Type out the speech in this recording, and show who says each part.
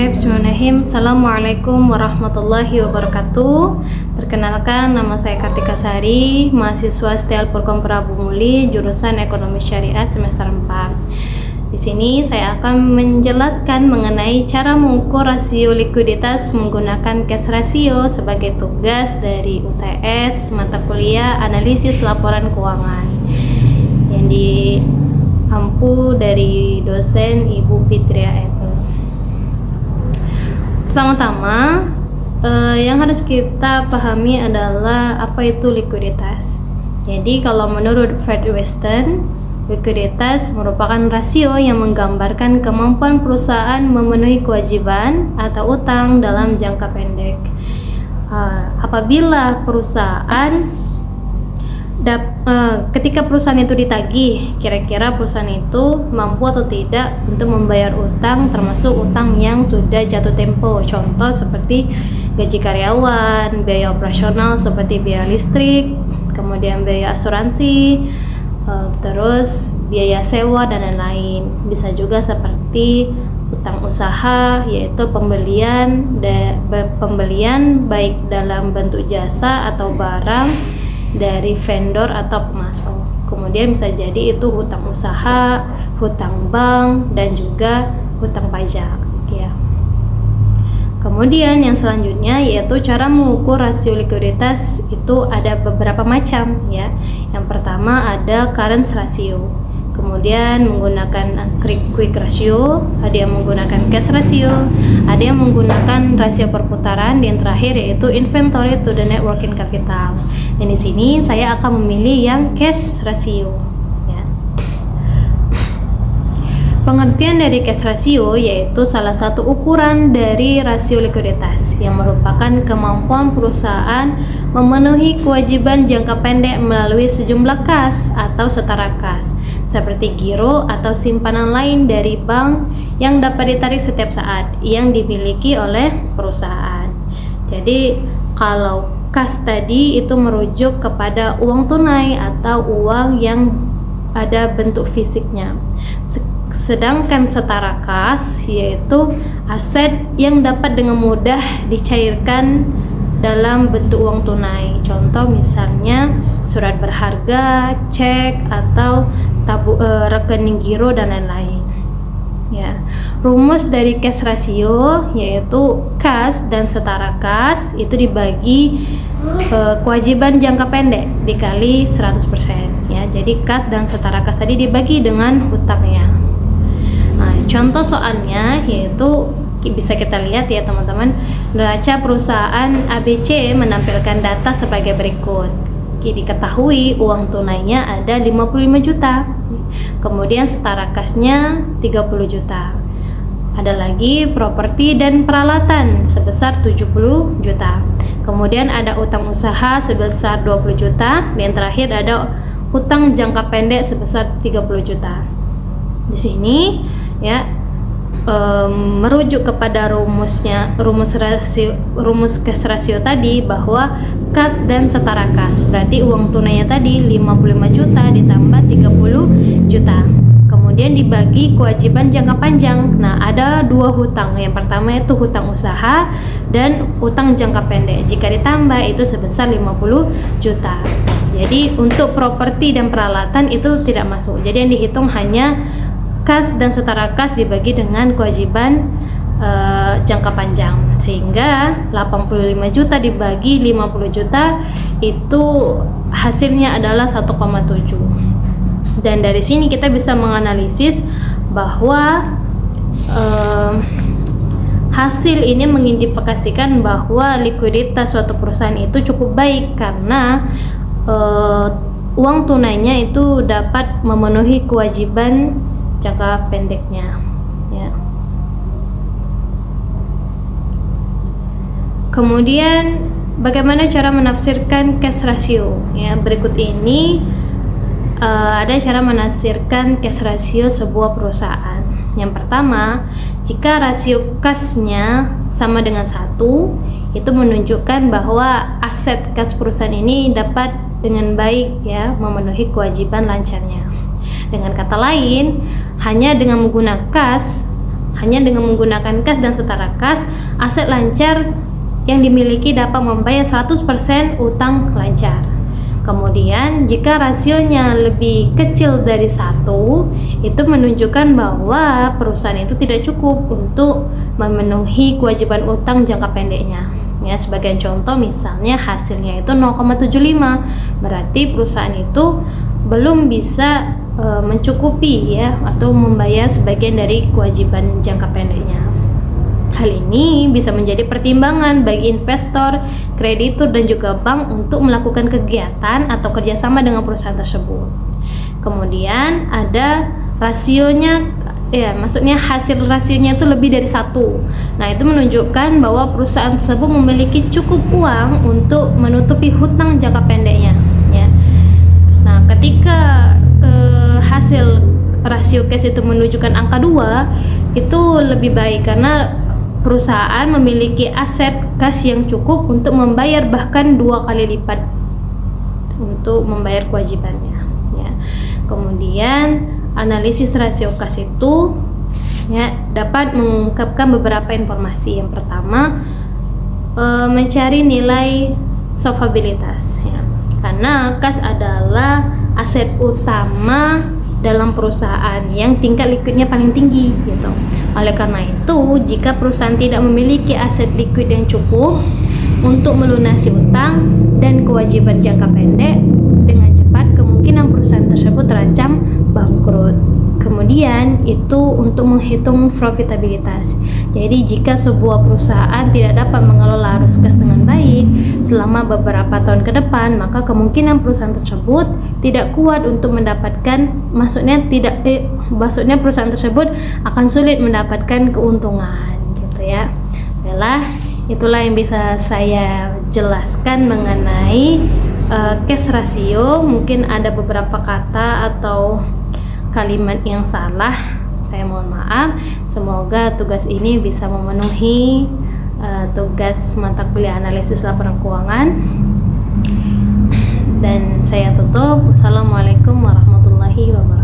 Speaker 1: Oke, bismillahirrahmanirrahim. Assalamualaikum warahmatullahi wabarakatuh. Perkenalkan, nama saya Kartika Sari, mahasiswa STL Purkom Prabu Muli, jurusan Ekonomi Syariah semester 4. Di sini saya akan menjelaskan mengenai cara mengukur rasio likuiditas menggunakan cash ratio sebagai tugas dari UTS mata kuliah Analisis Laporan Keuangan yang diampu dari dosen Ibu Fitria. Pertama-tama yang harus kita pahami adalah apa itu likuiditas. Jadi kalau menurut Fred Weston, likuiditas merupakan rasio yang menggambarkan kemampuan perusahaan memenuhi kewajiban atau utang dalam jangka pendek. Apabila perusahaan ketika perusahaan itu ditagih, kira-kira perusahaan itu mampu atau tidak untuk membayar utang, termasuk utang yang sudah jatuh tempo. Contoh seperti gaji karyawan, biaya operasional seperti biaya listrik, kemudian biaya asuransi, terus biaya sewa dan lain-lain. Bisa juga seperti utang usaha, yaitu pembelian baik dalam bentuk jasa atau barang dari vendor atau pemasok. Kemudian bisa jadi itu hutang usaha, hutang bank, dan juga hutang pajak ya. Kemudian yang selanjutnya yaitu cara mengukur rasio likuiditas itu ada beberapa macam ya. Yang pertama ada current ratio. Kemudian menggunakan quick ratio, ada yang menggunakan cash ratio, ada yang menggunakan rasio perputaran, dan yang terakhir yaitu inventory to the net working capital. Dan di sini saya akan memilih yang cash ratio. Ya. Pengertian dari cash ratio yaitu salah satu ukuran dari rasio likuiditas yang merupakan kemampuan perusahaan memenuhi kewajiban jangka pendek melalui sejumlah kas atau setara kas, seperti giro atau simpanan lain dari bank yang dapat ditarik setiap saat yang dimiliki oleh perusahaan. Jadi kalau kas tadi itu merujuk kepada uang tunai atau uang yang ada bentuk fisiknya. Sedangkan setara kas yaitu aset yang dapat dengan mudah dicairkan dalam bentuk uang tunai. Contoh misalnya surat berharga, cek, atau rekening giro dan lain-lain. Ya. Rumus dari cash ratio yaitu kas dan setara kas itu dibagi kewajiban jangka pendek dikali 100% ya. Jadi kas dan setara kas tadi dibagi dengan hutangnya. Nah, contoh soalnya yaitu bisa kita lihat ya teman-teman. Neraca perusahaan ABC menampilkan data sebagai berikut. Diketahui uang tunainya ada 55 juta. Kemudian setara kasnya 30 juta. Ada lagi properti dan peralatan sebesar 70 juta. Kemudian ada utang usaha sebesar 20 juta. Dan terakhir ada utang jangka pendek sebesar 30 juta. Di sini ya merujuk kepada rumus cash ratio tadi bahwa kas dan setara kas berarti uang tunainya tadi 55 juta ditambah 30 juta, kemudian dibagi kewajiban jangka panjang. Nah, ada dua hutang, yang pertama itu hutang usaha dan utang jangka pendek. Jika ditambah itu sebesar 50 juta. Jadi untuk properti dan peralatan itu tidak masuk, jadi yang dihitung hanya kas dan setara kas dibagi dengan kewajiban jangka panjang, sehingga 85 juta dibagi 50 juta itu hasilnya adalah 1,7. Dan dari sini kita bisa menganalisis bahwa hasil ini mengindikasikan bahwa likuiditas suatu perusahaan itu cukup baik karena uang tunainya itu dapat memenuhi kewajiban jangka pendeknya ya. Kemudian bagaimana cara menafsirkan cash ratio ya? Berikut ini ada cara menafsirkan cash ratio sebuah perusahaan. Yang pertama, jika rasio kasnya sama dengan 1, itu menunjukkan bahwa aset kas perusahaan ini dapat dengan baik ya memenuhi kewajiban lancarnya. Dengan kata lain, hanya dengan menggunakan kas Hanya dengan menggunakan kas dan setara kas, aset lancar yang dimiliki dapat membayar 100% utang lancar. Kemudian jika rasionya lebih kecil dari 1, itu menunjukkan bahwa perusahaan itu tidak cukup untuk memenuhi kewajiban utang jangka pendeknya. Ya, sebagai contoh misalnya hasilnya itu 0,75, berarti perusahaan itu belum bisa mencukupi ya atau membayar sebagian dari kewajiban jangka pendeknya. Hal ini bisa menjadi pertimbangan bagi investor, kreditur, dan juga bank untuk melakukan kegiatan atau kerjasama dengan perusahaan tersebut. Kemudian ada rasionya, ya maksudnya hasil rasionya itu lebih dari 1. Nah, itu menunjukkan bahwa perusahaan tersebut memiliki cukup uang untuk menutupi hutang jangka pendeknya. Ya. Nah, ketika hasil rasio cash itu menunjukkan angka 2, itu lebih baik karena perusahaan memiliki aset kas yang cukup untuk membayar bahkan 2 kali lipat untuk membayar kewajibannya ya. Kemudian analisis rasio kas itu ya dapat mengungkapkan beberapa informasi. Yang pertama, mencari nilai solvabilitas ya. Karena kas adalah aset utama dalam perusahaan yang tingkat likuidnya paling tinggi gitu. Oleh karena itu, jika perusahaan tidak memiliki aset likuid yang cukup untuk melunasi utang dan kewajiban jangka pendek dengan cepat, kemungkinan perusahaan tersebut terancam bangkrut. Kemudian itu untuk menghitung profitabilitas. Jadi jika sebuah perusahaan tidak dapat mengelola arus kas dengan baik selama beberapa tahun ke depan, maka kemungkinan perusahaan tersebut tidak kuat untuk mendapatkan, maksudnya perusahaan tersebut akan sulit mendapatkan keuntungan gitu ya. Itulah yang bisa saya jelaskan mengenai cash ratio. Mungkin ada beberapa kata atau kalimat yang salah, saya mohon maaf. Semoga tugas ini bisa memenuhi tugas mata kuliah analisis laporan keuangan. Dan saya tutup. Wassalamualaikum warahmatullahi wabarakatuh.